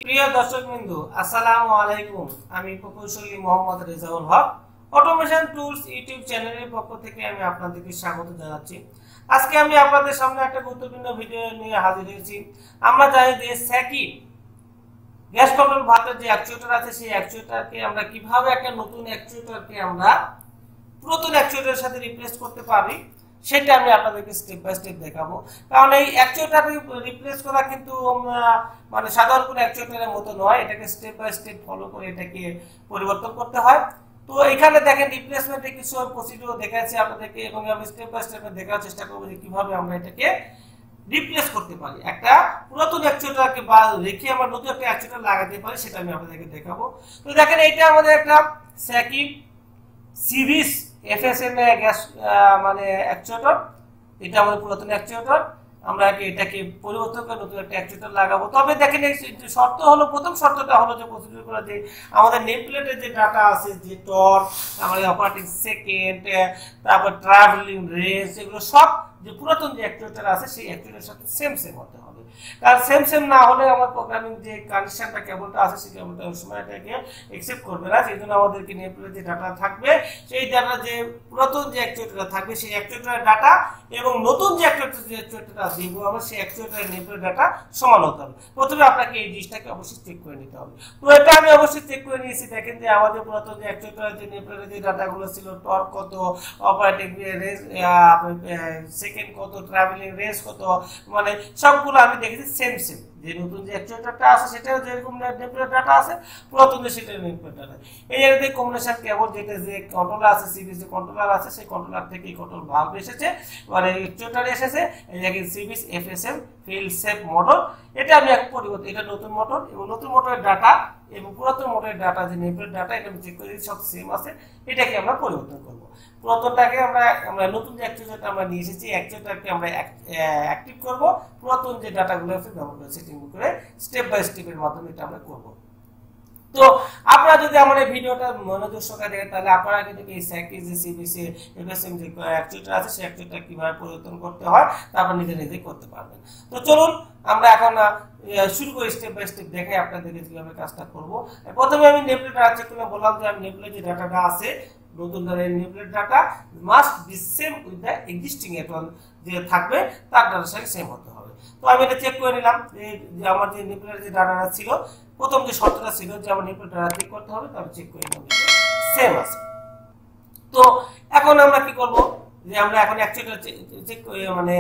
প্রিয় দর্শকবৃন্দু, আসসালামু আলাইকুম। আমি প্রকৌশলী Mohammad Rezaul Haque, automation tools YouTube চ্যানেলের পক্ষ থেকে আমি আপনাদেরকে স্বাগত জানাচ্ছি। আজকে আমি আপনাদের সামনে একটা গুরুত্বপূর্ণ ভিডিও নিয়ে হাজির হয়েছি। আমরা জানি যে স্যাকি গ্যাস কন্ট্রোল ভাতের যে অ্যাকচুয়েটর আছে, সেই অ্যাকচুয়েটরকে আমরা কিভাবে একটা নতুন অ্যাকচুয়েটরকে আমরা পুরাতন অ্যাকচুয়েটরের সাথে রিপ্লেস করতে পারি, সেটা আমি আপনাদেরকে স্টেপ বাই স্টেপ দেখাবো। কারণ এই অ্যাকচুয়েটরকে রিপ্লেস করা কিন্তু মানে সাধারণ কোনো অ্যাকচুয়েটরের মতো নয়, এটাকে স্টেপ বাই স্টেপ ফলো করে এটাকে পরিবর্তন করতে হয়। তো এখানে দেখেন রিপ্লেসমেন্টে কিছু প্রসিডিউর দেখাচ্ছি আপনাদেরকে, এবং আমি স্টেপ বাই স্টেপ দেখার চেষ্টা করবো যে কিভাবে আমরা এটাকে রিপ্লেস করতে পারি। একটা পুরাতন অ্যাকচুয়েটরকে বা রেখে আমরা নতুন একটা অ্যাকচুয়েটর লাগাতে পারি, সেটা আমি আপনাদেরকে দেখাবো। তো দেখেন, এটা আমাদের একটা স্যাকি সিরিজ এফএসএম গ্যাস মানে অ্যাকচুয়েটর। এটা আমাদের পুরাতন অ্যাকচুয়েটর, আমরা এটাকে পরিবর্তন করে নতুন একটা অ্যাকচুয়েটর লাগাবো। তবে দেখেন, এই শর্ত হলো, প্রথম শর্তটা হলো যে প্রসিডিউর করা যে আমাদের নেম প্লেটের যে ডাটা আছে, যে টর্ক, আমাদের অপারেটিং সেকেন্ড, তারপর ট্রাভেলিং রেঞ্জ, এগুলো সব যে পুরাতন যে অ্যাকচুয়েটর আছে সেই অ্যাকচুয়েটরের সাথে সেম হতে হবে। কারণ সেম না হলে আমার প্রোগ্রামিং যে কানেকশনটা কেবলটা আছে, সেই কেবলটা ওই সময় এটাকে অ্যাকসেপ্ট করবে না। সেই জন্য আমাদেরকে নেম প্লেটে যে ডাটা থাকবে, সেই ডাটা যে পুরাতন যে অ্যাকচুয়েটর থাকবে সেই অ্যাকচুয়েটরের ডাটা এবং নতুন যে অ্যাকচুয়েটরটা দিব আমরা, সেই অ্যাকচুয়েটরের নেম প্লেট ডাটা সমান হতে হবে। প্রথমে আপনাকে এই জিনিসটাকে অবশ্যই চেক করে নিতে হবে। তো এটা আমি অবশ্যই চেক করে নিয়েছি। দেখেন যে আমাদের পুরাতন যে অ্যাকচুয়েটরের যে নেম প্লেটের যে ডাটাগুলো ছিল, টর্ক কত, অপারেটিং রেঞ্জ সেকেন্ড কত, ট্রাভেলিং রেঞ্জ কত, মানে সবগুলো আমি দেখেছি সেম। যে নতুন যে অ্যাকচুয়েটরটা আছে সেটাও যেরকম নেম প্লেট ডাটা আছে, পুরাতন যে সেটা নেম প্লেট ডাটা। এই জায়গাতে কম্বিনেশন কেবল যেটা যে কন্ট্রোলার আছে, সিবিএস যে কন্ট্রোলার আছে, সেই কন্ট্রোলার থেকে কন্ট্রোল ভালভ এসেছে, মানে অ্যাকচুয়েটর এসেছে। এই জায়গায় CBS FSM field save motor, এটা আমি এক পরিবর্তন, এটা নতুন মোটর এবং নতুন মোটরের ডাটা এবং পুরাতন মোটরের ডাটা যে নেম প্লেট ডাটা, এটা আমি চেক করে সব সেম আছে। এটাকে আমরা পরিবর্তন করব। পুরাতনটাকে আমরা নতুন যে অ্যাকচুয়েটরটা আমরা নিয়ে এসেছি, অ্যাকচুয়েটরকে আমরা অ্যাক্টিভ করব, পুরাতন যে ডাটাগুলো আছে ব্যবহার করে সেটিং করে স্টেপ বাই স্টেপের মাধ্যমে এটা আমরা করব। তো আপনারা যদি আমার এই ভিডিওটা মনোযোগ সহকারে দেখেন, তাহলে আপনারা কিন্তু এই স্যাকি যে সিবিসি এফএসএম যে অ্যাকচুয়েটর আছে, সেই অ্যাকচুয়েটর কিভাবে পরিবর্তন করতে হয় তারপর নিজে করতে পারবেন। তো চলুন আমরা এখন শুরু করি, স্টেপ বাই স্টেপ দেখে আপনাদেরকে কিভাবে কাজটা করব। প্রথমে আমি নেমপ্লেট ডাটা চেক করে বললাম যে আমি নেমপ্লেট যে ডাটাটা আছে, নতুন ধরনের nameplate data must be same with the existing এখন যে থাকবে তার ডাটার সাথে সেম হতে হবে। তো আমি এটা চেক করে নিলাম যে আমার যে নেমপ্লেটের যে ডাটাটা ছিল, প্রথম যে শর্তটা ছিল যে আমার নেমপ্লেট ডাটা চেক করতে হবে, তো আমি চেক করে নিলাম সেম আছে। তো এখন আমরা কি করব, যে আমরা এখন অ্যাকচুয়েটর চেক করে মানে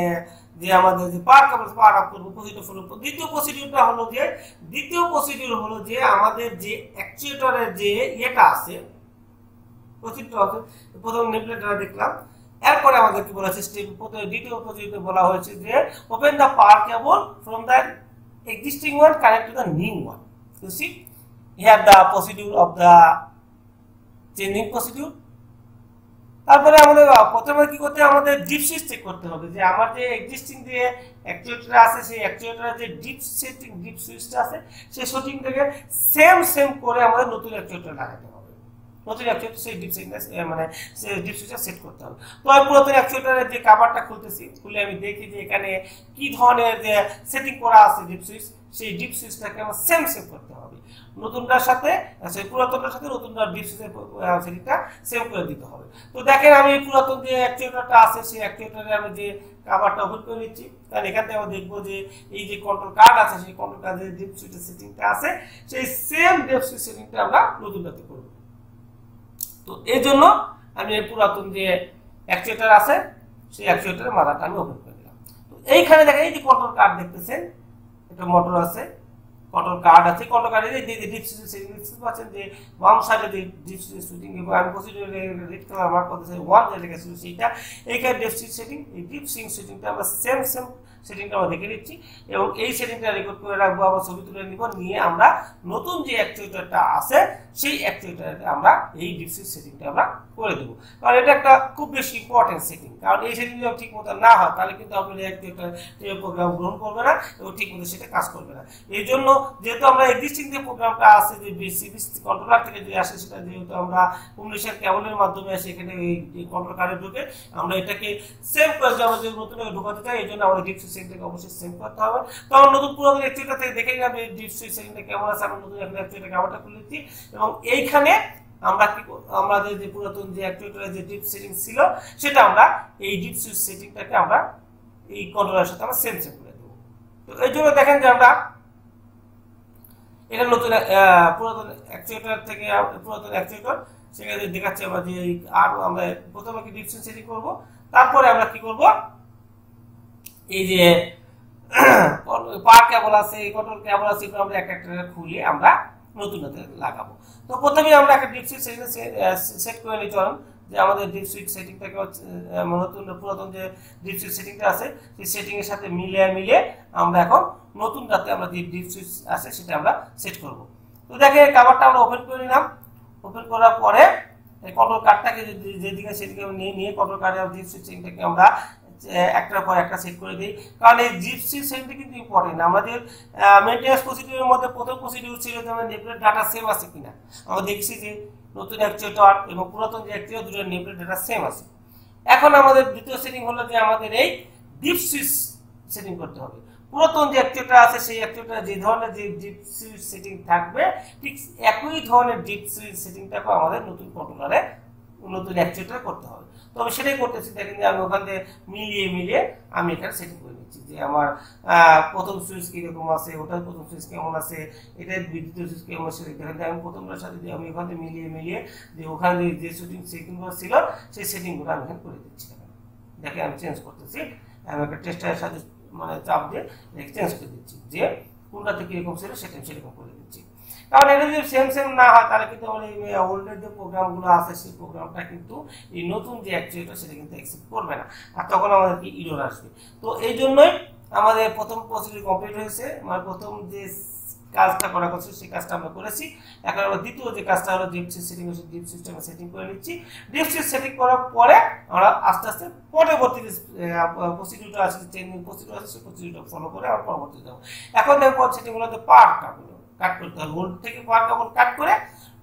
যে আমাদের যে পাওয়ার আপ করব প্রসিডিউর ফলো। দ্বিতীয় প্রসিডিউর হলো যে আমাদের যে অ্যাকচুয়েটরের যে ইয়েটা আছে, প্রথম নেমপ্লেট ডাটা দেখলাম, এরপরে আমাদের কি বলা আছে, দ্বিতীয় প্রসিডিউরে বলা হয়েছে যে open the power cable from the existing one connect to the new one. You see here the procedure of the changing procedure. তারপরে আমাদের প্রথমে কি করতে হবে, আমাদের ডিপ সুইচ চেক করতে হবে যে আমার যে এক্সিস্টিং যে অ্যাকচুয়েটর আছে, সেই অ্যাকচুয়েটরের যে ডিপ সুইচটা আছে, সেই সেটিংটাকে সেম করে আমাদের নতুন অ্যাকচুয়েটর লাগাতে হবে। নতুন অ্যাকচুয়েটর সেই ডিপ সুইচটা সেট করতে হবে। তো আমি পুরাতন অ্যাকচুয়েটরের যে কভারটা খুলতেছি, খুলে আমি দেখি যে এখানে কি ধরনের যে সেটিং করা আছে ডিপ সুইচ, সেই ডিপ সুইচটাকে আমার সেম করতে হবে। নতুনটার সাথে সেই পুরাতনটার সাথে নতুনটার ডিপ সুইচের সেটিংটা সেম করে দিতে হবে। তো দেখেন, আমি পুরাতন যে অ্যাকচুয়েটরটা আছে, সেই অ্যাকচুয়েটরে আমি যে কভারটা ওপেন করে নিচ্ছি। কারণ এখান থেকে আমরা দেখবো যে এই যে কন্ট্রোল কার্ড আছে, সেই কন্ট্রোল কার্ডের ডিপ সুইচের সেটিংটা আছে, সেই সেম ডিপ সুইচ সেটিংটা আমরা নতুনটাতে করব। তো এই জন্য আমি এই পুরাতন যে অ্যাকচুয়েটর আছে, সেই অ্যাকচুয়েটরের মাথাটা আমি ওপেন করে দিলাম। তো এইখানে দেখেন, এই যে কন্ট্রোল কার্ড দেখতেছেন, একটা মোটর আছে, কন্ট্রোল কার্ড আছে, কন্ট্রোল কার্ডে যে ডিপ সুইচ সেটিং দেখতে পাচ্ছেন যে বাম সাইডে যে ডিপ সুইচ সেটিং, এবং আমি প্রসিডিউরে রেড কালার মার্ক করতেছি 1 যে লেখা ছিল সেইটা, এইখানে ডিপ সুইচ সেটিং, এই ডিপ সুইচ সেটিংটা আমরা সেম সেটিংটা আমরা দেখে নিচ্ছি এবং এই সেটিংটা রেকর্ড করে রাখবো, আবার ছবি তুলে নিব, নিয়ে আমরা নতুন যে অ্যাকচুয়েটরটা আছে সেই অ্যাকচুয়েটরে আমরা এই ডিপ সুইচ সেটিংটা আমরা করে দেবো। কারণ এটা একটা খুব বেশি ইম্পর্টেন্ট সেটিং। কারণ এই সেটিং যদি ঠিক মতো না হয়, তাহলে কিন্তু আপনি অ্যাকচুয়েটর প্রোগ্রাম গ্রহণ করবে না এবং ঠিক মতো সেটা কাজ করবে না। এই জন্য যেহেতু আমরা এক্সিস্টিং যে প্রোগ্রামটা আছে, যে সিবিএস কন্ট্রোলার থেকে যে আসে, সেটা যেহেতু আমরা কমিউনিকেশন কেবলের মাধ্যমে আসে, এখানে এই কন্ট্রোল কার্ডে ঢুকে আমরা এটাকে সেভ করে যে আমাদের নতুন ঢোকাতে চাই, এই জন্য আমাদের ডিপ সুইচ সেটিংটাকে অবশ্যই সেভ করতে হবে। তখন নতুন পুরাতন অ্যাকচুয়েটর থেকে দেখে নিলাম এই ডিপ সুইচ সেটিংটা কেমন আছে, আমি নতুন একটা অ্যাকচুয়েটর কেমনটা খুলে দিচ্ছি এবং এইখানে আমরা কি আমাদের যে পুরাতন যে অ্যাকচুয়েটরের যে ডিপ সেটিং ছিল সেটা আমরা এই ডিপ সুইচ সেটিংটাকে আমরা এই কন্ট্রোলারের সাথে আমরা সেম করে দেব। তো এই জন্য দেখেন যে আমরা এটা নতুন পুরাতন অ্যাকচুয়েটর থেকে পুরাতন অ্যাকচুয়েটর সেখানে দেখাচ্ছে আমরা যে আর আমরা প্রথমে কি ডিপ সুইচ সেটিং করব, তারপরে আমরা কি করব এই যে পাওয়ার কেবল আছে, কন্ট্রোল কেবল আছে, আমরা একটা একটা খুলে আমরা নতুনটাতে লাগাবো। তো প্রথমে আমরা একটা ডিপ সুইচ সেট করে নিতে হবে যে আমাদের ডিপ সুইচ সেটিংটাকে নতুন পুরাতন যে ডিপ সুইচ সেটিংটা আছে সেই সেটিং এর সাথে মিলিয়ে আমরা এখন নতুনটাতে আমরা যে ডিপ সুইচ আছে সেটা আমরা সেট করব। তো দেখে কভারটা আমরা ওপেন করে নিলাম। ওপেন করার পরে এই কন্ট্রোল কার্ডটাকে যেদিকে সেদিকে নিয়ে কন্ট্রোল কার্ডের ডিপ সুইচ সেটিংটাকে আমরা একটার পর একটা সেট করে দিই, কারণ এই ডিপ সুইচ সেটিংটা কিন্তু ইম্পর্টেন্ট। আমাদের মেইনটেন্যান্স প্রসিডিউরের মধ্যে প্রথম প্রসিডিউর ছিল যে আমার নেটওয়ার্ক ডাটা সেম আছে কিনা। আমরা দেখছি যে নতুন অ্যাকচুয়েটর এবং পুরাতন যে অ্যাকচুয়েটর দুটো নেটওয়ার্ক ডাটা সেম আছে। এখন আমাদের দ্বিতীয় সেটিং হলো যে আমাদের এই ডিপ সুইচ সেটিং করতে হবে। পুরাতন যে অ্যাকচুয়েটর আছে সেই অ্যাকচুয়েটর যে ধরনের যে ডিপ সুইচ সেটিং থাকবে ঠিক একই ধরনের ডিপ সুইচ সেটিংটাকে আমাদের নতুন কন্ট্রোলারে নতুন অ্যাকচুয়েটর করতে হবে। তো আমি সেটাই করতেছি। দেখেন যে আমি ওখান থেকে মিলিয়ে আমি এখানে সেটিং করে নিচ্ছি যে আমার প্রথম সুইচ কিরকম আছে, ওটার প্রথম সুইচ কেমন আছে, এটার দ্বিতীয় সুইচ কেমন আছে। দেখেন যে আমি প্রথমটার সাথে আমি ওখান থেকে মিলিয়ে যে ওখানে যে সেটিংগুলো ছিল সেই সেটিংগুলো আমি এখানে করে দিচ্ছি। দেখে আমি চেঞ্জ করতেছি, আমি একটা টেস্টারের সাথে মানে চাপ দিয়ে চেঞ্জ করে দিচ্ছি যে কোনটাতে কিরকম ছিল সেটা সেরকম করে দিচ্ছি। কারণ এটা যদি সেম না হয় তাহলে কিন্তু আমার এই ওল্ডের যে প্রোগ্রামগুলো আছে সেই প্রোগ্রামটা কিন্তু এই নতুন যে অ্যাকচুয়েটর সেটা কিন্তু অ্যাকসেপ্ট করবে না, আর তখন আমাদের কি এরর আসবে। তো এই জন্যই আমাদের প্রথম প্রসিডিউর কমপ্লিট হয়েছে, মানে প্রথম যে কাজটা করা করছে সেই কাজটা আমরা করেছি। এখন আমরা দ্বিতীয় যে কাজটা হলো ডিপ সুইচ সেটিং, ডিপ সুইচটা আমরা সেটিং করে নিচ্ছি। ডিপ সুইচ সেটিং করার পরে আমরা আস্তে আস্তে পরবর্তী প্রসিডিউরটা আছে, চেঞ্জিং প্রসিডিউর আছে সেই প্রসিডিউরটা ফলো করে আমরা পরবর্তী যাবো। এখন দেখো সেটিংগুলোতে পাওয়ার কেবল কাট করতে হবে। ওল্ড থেকে পাওয়ার কেবল কাট করে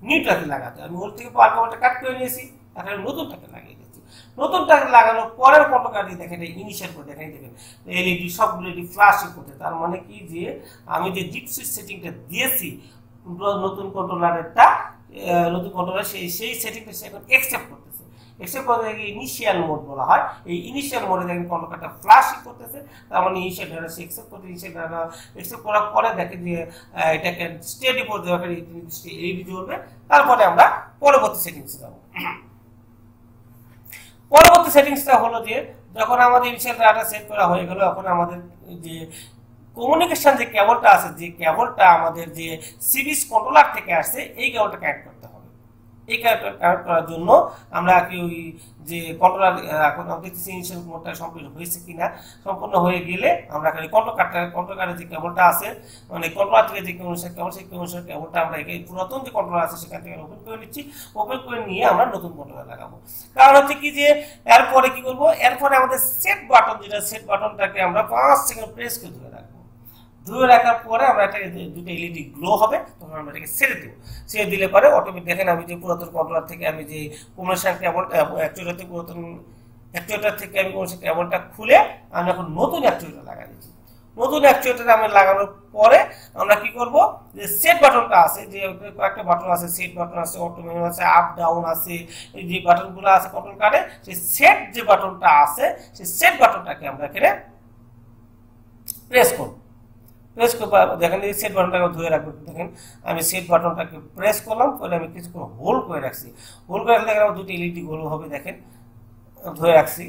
নিউটাকে লাগাতে হবে। আমি ওল্ড থেকে পাওয়ার কেবলটা কাট করে নিয়েছি, এখন নতুনটাকে লাগিয়ে দিচ্ছি। নতুনটাকে লাগানোর পরের কন্ট্রোল দেখেন ইনিশিয়াল করে দেখেন এলইডি সবগুলো ফ্ল্যাশিং করতে। তার মানে কি যে আমি যে ডিপ সুইচ সেটিংটা দিয়েছি নতুন কন্ট্রোলারেরটা নতুন কন্ট্রোলার সেই সেটিংটা সে এখন অ্যাকসেপ্ট করতেছে। অ্যাকসেপ্ট করতে ইনিশিয়াল মোড বলা হয়। এই ইনিশিয়াল মোডে দেখেন কন্ট্রোলারটা ফ্ল্যাশিং করতেছে, তার মানে ইনিশিয়াল ডাটা সে অ্যাকসেপ্ট করতে ইনিশিয়াল ডাটা অ্যাকসেপ্ট করার পরে দেখেন যে এটাকে স্টেডি পর্যায়ে এলইডি জ্বলবে। তারপরে আমরা পরবর্তী সেটিংসে যাব। পরবর্তী সেটিংসটা হলো যে যখন আমাদের ইনিশিয়াল ডাটা সেট করা হয়ে গেল, এখন আমাদের যে কমিউনিকেশন যে কেবলটা আছে, যে কেবলটা আমাদের যে সিরিজ কন্ট্রোলার থেকে আসছে এই কেবলটা কানেক্ট করতে হবে। এই কানেক্ট করার জন্য আমরা কি ওই যে কন্ট্রোলার এখন আমরা দেখতেছি ইনিশিয়াল মোডটা সম্পূর্ণ হয়েছে কিনা। সম্পূর্ণ হয়ে গেলে আমরা কন্ট্রোল কার্ডের যে কেবলটা আছে মানে কন্ট্রোলার থেকে যে কমিউনিকেশন কেবলটা আমরা এই পুরাতন যে কন্ট্রোলার আছে সেখান থেকে ওপেন করে নিচ্ছি। ওপেন করে নিয়ে আমরা নতুন কন্ট্রোলার লাগাবো। কারণ হচ্ছে কি যে এরপরে কি করবো, এরপরে আমাদের সেট বাটন যেটা সেট বাটনটাকে আমরা 5 সেকেন্ড প্রেস করে ধরে রাখবো। ধরে রাখার পরে আমরা এটাকে দুটো এলইডি গ্লো হবে, তখন আমরা এটাকে ছেড়ে দেবো। ছেড়ে দিলে পরে অটোমেটিক দেখেন আমি যে পুরাতন কন্ট্রোলার থেকে আমি যে কমিউনিকেশন কেবলটা অ্যাকচুয়েটর থেকে পুরাতন অ্যাকচুয়েটর থেকে আমি কমিউনিকেশন কেবলটা খুলে আমি এখন নতুন অ্যাকচুয়েটর লাগাই দিচ্ছি। নতুন অ্যাকচুয়েটর আমি লাগানোর পরে আমরা কি করব যে সেট বাটনটা আছে, যে কয়েকটা বাটন আছে, সেট বাটন আছে, অটো মেনু আছে, আপ ডাউন আছে, এই যে বাটনগুলো আছে কন্ট্রোল কার্ডে সেই সেট যে বাটনটা আছে সেই সেট বাটনটাকে আমরা এখানে প্রেস করব। প্রেস করে দেখেন এই সেট বাটনটাকে ধরে রাখবো। দেখেন আমি সেট বাটনটাকে প্রেস করলাম, পরে আমি কিছুক্ষণ হোল্ড করে রাখছি। হোল্ড করে রাখলে দেখেন আমার দুটো এলইডি গোল হবে। দেখেন ধরে রাখছি,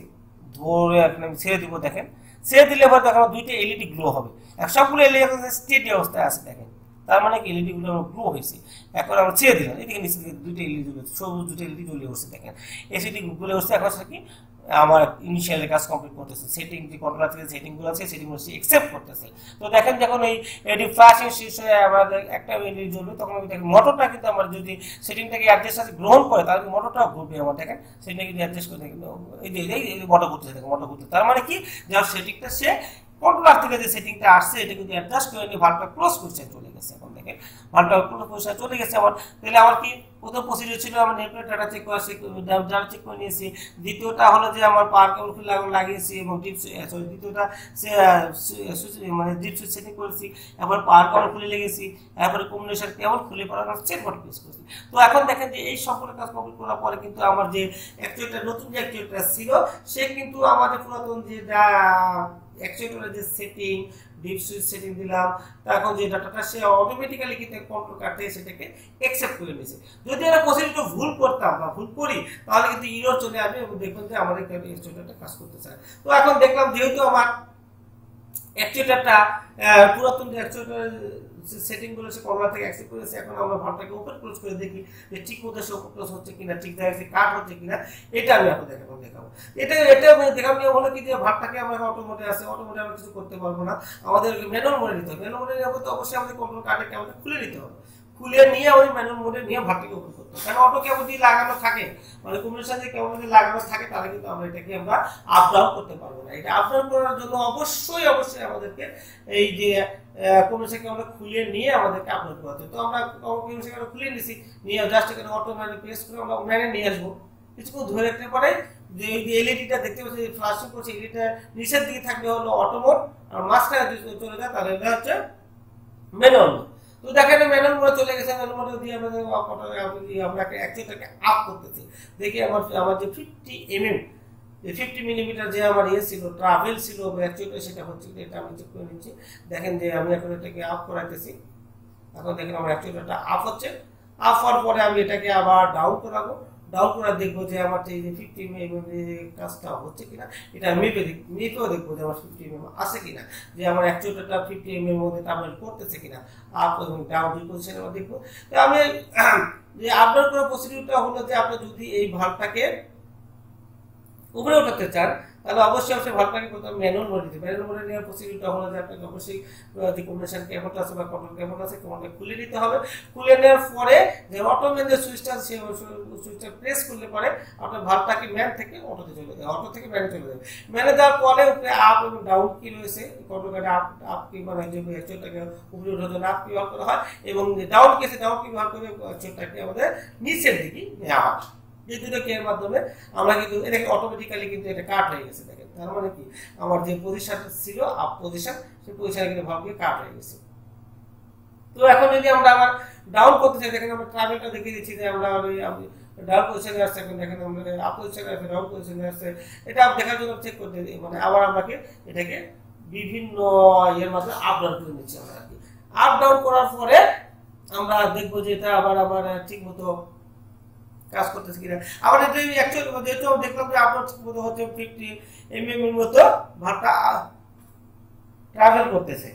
ধরে এখন আমি ছেড়ে দিব। দেখেন ছেড়ে দিলে পরে দেখেন দুইটা এলইডি গ্লো হবে। সবগুলো এলইডি স্টেডি অবস্থায় আছে। দেখেন তার মানে কি এলইডি গুলো গ্লো হয়েছে। এখন আমরা ছেড়ে দিলাম, এদিকে নিচে দুটো এলইডি জ্বলে, সবুজ দুটো এলইডি জ্বলে উঠছে। দেখেন এসিডি জ্বলে উঠছে। এখন সেটা কি আমার ইনিশিয়াল কাজ কমপ্লিট করতেছে। সেটিং যে কন্ট্রোলার থেকে সেটিংগুলো আছে সেটিংগুলো সে অ্যাকসেপ্ট করতেছে। তো দেখেন যখন এই ফ্ল্যাশিং শেষ হয়ে আমাদের একটা এলইডি জ্বলবে, তখন আমি দেখেন মোটরটা কিন্তু আমার যদি সেটিংটাকে অ্যাডজাস্ট আছে গ্রহণ করে তাহলে মোটরটাও ঘুরবে। আমার দেখেন সেটিংটাকে অ্যাডজাস্ট করে দেখেন এই যে মোটর ঘুরতেছে। দেখেন মোটর ঘুরতে, তার মানে কি যে সেটিংটা সে কন্ট্রোলার থেকে যে সেটিংটা আসছে এটা কিন্তু অ্যাডজাস্ট করে নিয়ে ভালভটা ক্লোজ করছে চলে গেছে। এখন দেখেন ভালভটা ক্লোজ করছে চলে গেছে আমার। তাহলে আমার কি প্রথম প্রসিডিউর ছিল আমার নেটওয়ার্ক ডাটা চেক করা, ডাটা চেক করে নিয়েছি। দ্বিতীয়টা হলো যে আমার পাওয়ার কেবল লাগিয়েছি এবং ডিপ সরি দ্বিতীয়টা মানে ডিপ সুইচ সেটিং করেছি, এরপর পাওয়ার কেবল খুলে লেগেছি, এরপরে কম্বিনেশন কেবল খুলে পড়া চেক বাটন প্রেস করেছি। তো এখন দেখেন যে এই সম্পূর্ণ কাজ কমপ্লিট করার পরে কিন্তু আমার যে অ্যাকচুয়েটর নতুন যে অ্যাকচুয়েটর ছিল সে কিন্তু আমাদের পুরাতন যে অ্যাকচুয়েটরের যে সেটিং ডিপ সুইচ সেটিং দিলাম, এখন যে ডাটাটা সে অটোমেটিক্যালি কিন্তু কন্ট্রোল কার্ড থেকে সেটাকে অ্যাকসেপ্ট করে নিয়েছে। যদি আমরা প্রসিডিউরটা ভুল করতাম বা ভুল করি তাহলে কিন্তু ইরর চলে আসবে এবং দেখবেন যে আমাদের অ্যাকচুয়েটরটা কাজ করতে চায়। তো এখন দেখলাম যেহেতু আমার অ্যাকচুয়েটরটা পুরাতন যে অ্যাকচুয়েটর সেটিং গুলো সে কর্নার থেকে অ্যাকসেপ্ট করেছে, এখন আমরা ভালভটাকে ওপেন ক্লোজ করে দেখি যে ঠিক মতো সে ওপেন ক্লোজ হচ্ছে কিনা, ঠিক জায়গায় কাট হচ্ছে কিনা, এটা আমি আপনাদের এখন দেখাবো। এটা দেখার নিয়ম হলো কি যে ভালভটাকে আমরা অটো মোডে আছে, অটো মোডে আমরা কিছু করতে পারবো না, আমাদের ম্যানুয়াল মোডে নিতে হবে। ম্যানুয়াল মোডে নেওয়ার তো অবশ্যই আমাদের কন্ট্রোল কার্ডের কেবলটা খুলে নিতে হবে, খুলে নিয়ে ওই ম্যানুয়াল মোডে নিয়ে ভালভটাকে ওপেন করতে হবে। কারণ অটো কেবল যদি লাগানো থাকে মানে কম্বিনেশন যে কেবল যদি লাগানো থাকে তাহলে কিন্তু আমরা এটাকে আমরা আপ ডাউন করতে পারবো না। এটা আপ ডাউন করার জন্য অবশ্যই আমাদেরকে এই যে কম্বিনেশন কেবলটা খুলে নিয়ে আমাদেরকে আপলোড করতে হবে। তো আমরা কম্বিনেশন কেবল খুলে নিয়েছি, নিয়ে জাস্ট এখানে অটো ম্যানে প্রেস করে আমরা ম্যানে নিয়ে আসবো। কিছুক্ষণ ধরে রাখতে পারে যে এই যে এলইডিটা দেখতে পাচ্ছি ফ্ল্যাশিং করছে, এলইডিটা নিচের দিকে থাকবে হলো অটো মোড, আর মাঝখানে যদি চলে যায় তাহলে এটা হচ্ছে ম্যানুয়াল মোড। তো দেখেন ম্যানুয়াল মোডে চলে গেছে, ম্যানুয়াল মোডে দিয়ে আমরা অ্যাকচুয়েটরটাকে আপ করতেছি। দেখি আমার যে 50 মিলিমিটার যে আমার ছিল ট্রাভেল ছিল অ্যাকচুয়েটর সেটা হচ্ছে, এটা আমি চেক করে নিচ্ছি। দেখেন যে আমি এখন এটাকে আপ করাইতেছি, এখন দেখেন আমার অ্যাকচুয়েটরটা আপ হচ্ছে। আপ হওয়ার পরে আমি এটাকে আবার ডাউন করাবো, ডাউন করে দেখবো যে আমার এই যে 50 mm কাজটা হচ্ছে কিনা, এটা মেপেও দেখবো যে আমার 50 mm আছে কিনা, যে আমার অ্যাকচুয়েটরটা 50 mm এর মধ্যে ট্রাভেল করতেছে কিনা, আপ এবং ডাউন দুই পজিশনে আমরা দেখবো। তো আমি যে আপডেট করার প্রসিডিউরটা হলো যে আপনি যদি এই ভালভটাকে উপরে উঠাতে চান তাহলে অবশ্যই ভালভটাকে প্রথমে ম্যানুয়াল মোডে দিতে। ম্যানুয়াল মোডে নেওয়ার প্রসিডিউরটা হলো যে আপনাকে অবশ্যই যে কম্বিনেশন কেবলটা আছে বা কন্ট্রোল কেবল আছে কেবলটা খুলে নিতে হবে। খুলে নেওয়ার পরে যে অটো ম্যান যে সুইচটা আছে সুইচটা প্রেস করলে পরে আপনার ভালভটাকে ম্যান থেকে অটোতে চলে যাবে, অটো থেকে ম্যানে চলে যাবে। ম্যানে যাওয়ার পরে উপরে আপ এবং ডাউন কি রয়েছে, কন্ট্রোল কার্ডে আপ কি মানে যে অ্যাকচুয়েটরটাকে উপরে ওঠার জন্য আপ কি ব্যবহার করা হয় এবং ডাউন কি ব্যবহার করে অ্যাকচুয়েটরটাকে আমাদের নিচের দিকে নেওয়া হয়। এই দুটো কি এর মাধ্যমে আমরা কিন্তু এটাকে অটোমেটিক্যালি কিন্তু এটা কাট হয়ে গেছে। দেখেন তার মানে কি আমার যে পজিশন ছিল আপ পজিশন, সেই পজিশনে কিন্তু ভাবে কাট হয়ে গেছে। তো এখন যদি আমরা আবার ডাউন করতে চাই, দেখেন আমরা ট্রাভেলটা দেখিয়ে দিচ্ছি যে আমরা ডাউন পজিশনে আসছে, এখন দেখেন আমাদের আপ পজিশনে আছে, ডাউন পজিশনে আসছে। এটা দেখার জন্য চেক করতে মানে আবার আমাকে এটাকে বিভিন্ন এর মাধ্যমে আপ ডাউন করে নিচ্ছি আমরা আর কি। আপ ডাউন করার পরে আমরা দেখবো যে এটা আবার ঠিক মতো কাজ করতেছে কিনা। আবার এটা অ্যাকচুয়ালি যেহেতু দেখলাম যে আপনার ঠিক মতো হচ্ছে 50 mm এর মতো ভালভটা ট্রাভেল করতেছে।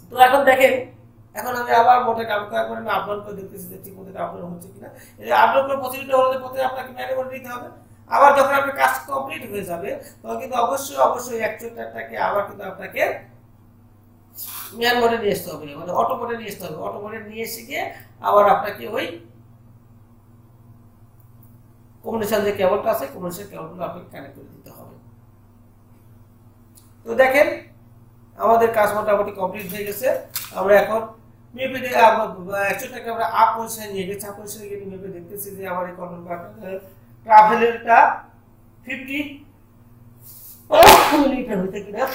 তো এখন দেখেন এখন আমি আবার মোটে কাম করে আমি আপলোড করে দেখতেছি যে ঠিক মতো আপলোড হচ্ছে কিনা। এই আপলোড করার প্রসিডিউরটা হলো যে প্রথমে আপনাকে ম্যানুয়াল নিতে হবে। আবার যখন আপনার কাজ কমপ্লিট হয়ে যাবে তখন কিন্তু অবশ্যই অ্যাকচুয়েটরটাকে আবার কিন্তু আপনাকে ম্যান মোডে নিয়ে আসতে হবে, মানে অটো মোডে নিয়ে আসতে হবে। অটো মোডে নিয়ে এসে গিয়ে আবার আপনাকে ওই কম্বিনেশন যে কেবলটা আছে কম্বিনেশন কেবলগুলো আপনাকে কানেক্ট করে দিতে হবে। তো দেখেন আমাদের কাজ মোটামুটি কমপ্লিট হয়ে গেছে। আমরা এখন মেপে দিয়ে অ্যাকচুয়েটরটাকে আমরা আপ পজিশনে নিয়ে গেছি। আপ পজিশনে গিয়ে মেপে দেখতেছি যে আমার এই কন্ট্রোল ট্রাভেলেরটা 50 মিলিমিটার হইতে কিনা।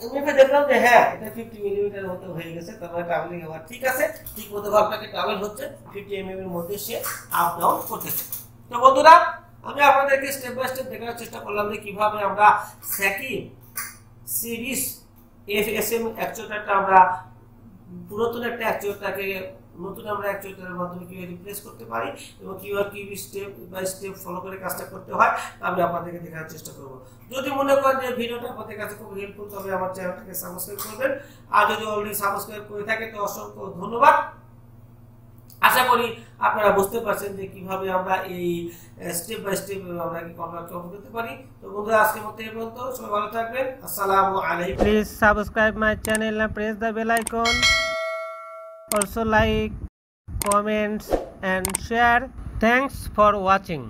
মেপে দেখলাম যে হ্যাঁ এটা 50 মিলিমিটার মতো হয়ে গেছে, তারপরে ট্রাভেলিং আবার ঠিক আছে, ঠিক মতো ভালভটাকে ট্রাভেল হচ্ছে 50 mm এর মধ্যে সে আপ ডাউন করতেছে। তো বন্ধুরা আমি আপনাদেরকে স্টেপ বাই স্টেপ দেখানোর চেষ্টা করলাম যে কিভাবে আমরা স্যাকি সিরিজ এফএসএম অ্যাকচুয়েটরটা আমরা পুরাতন একটা অ্যাকচুয়েটরটাকে নতুন আমরা অ্যাকচুয়েটরের মাধ্যমে কিভাবে রিপ্লেস করতে পারি এবং কিভাবে কি স্টেপ বাই স্টেপ ফলো করে কাজটা করতে হয় আমি আপনাদেরকে দেখানোর চেষ্টা করব। যদি মনে করেন যে ভিডিওটা আপনাদের কাছে খুব হেল্পফুল তবে আমার চ্যানেলটাকে সাবস্ক্রাইব করবেন, আর যদি অলরেডি সাবস্ক্রাইব করে থাকে তো অসংখ্য ধন্যবাদ। আশা করি আপনারা বুঝতে পারছেন যে কিভাবে আমরা এই স্টেপ বাই স্টেপ আমরা কি কন্ট্রোল করতে পারি। তো বন্ধুরা আজকের মতো এই পর্যন্ত, সবাই ভালো থাকবেন। আসসালামু আলাইকুম। Please subscribe my channel and press the bell icon. Also like, comments and share. Thanks for watching.